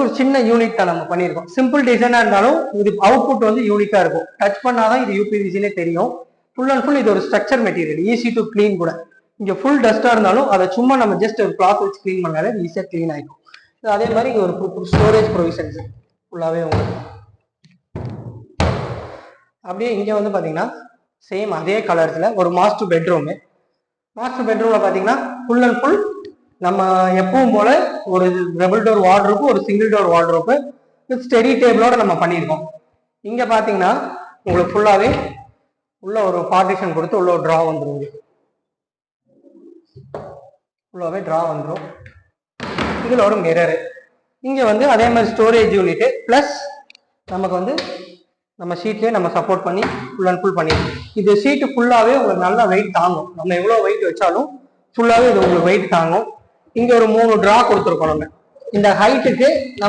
ஒரு சின்ன யூனிட் தான் நம்ம பண்ணியிருக்கோம். சிம்பிள் டிசைனா இருந்தாலும் இது அவுட்புட் வந்து யூனிக்கா இருக்கும். டச் பண்ணாதான் இது யூபிவிசினே தெரியும். ஃபுல் அண்ட் ஃபுல் இது ஒரு structure material, easy to clean கூட. இங்க ஃபுல் டஸ்டா இருந்தாலும் அதை சும்மா நம்ம ஜஸ்ட் ஒரு கிளாத் வச்சு கிளீன் பண்ணாலே ஈஸியா கிளீன் ஆகிடும். அதே மாதிரி இங்க ஒரு ஸ்டோரேஜ் ப்ரொவிஷன்ஸ் ஃபுல்லாவே உங்களுக்கு. அப்படியே இங்க வந்து பாத்தீங்கன்னா சேம் அதே கலர்ஸ்ல ஒரு மாஸ்டர் பெட்ரூம். மாஸ்டர் பெட்ரூம்ல பாத்தீங்கன்னா ஃபுல் அண்ட் ஃபுல் நம்ம எப்பவும் போல ஒரு டபுள் டோர் வார்ட்ரோப், ஒரு single door wardrobe with steady டேபிளோட நம்ம பண்ணியிருக்கோம். இங்க பாத்தீங்கன்னா உங்களுக்கு ஃபுல்லாவே உள்ள ஒரு பார்ட்டிஷன் கொடுத்து உள்ள ஒரு டிரா வந்துடும். ஃபுல்லாவே டிரா வந்துடும். இதுல ஒரு மிரரு. இங்க வந்து அதே மாதிரி ஸ்டோரேஜ் யூனிட் பிளஸ் நமக்கு வந்து நம்ம ஷீட்லயே நம்ம சப்போர்ட் பண்ணி ஃபுல் அண்ட் ஃபுல் பண்ணிடுவோம். இது ஷீட்டு ஃபுல்லாவே உங்களுக்கு நல்லா வெயிட் தாங்கும். நம்ம எவ்வளவு வெயிட் வச்சாலும் ஃபுல்லாவே இது உங்களுக்கு வெயிட் தாங்கும். இங்க ஒரு 3 டிரா கொடுத்துருக்கோம் நம்ம. இந்த ஹைட்டுக்கு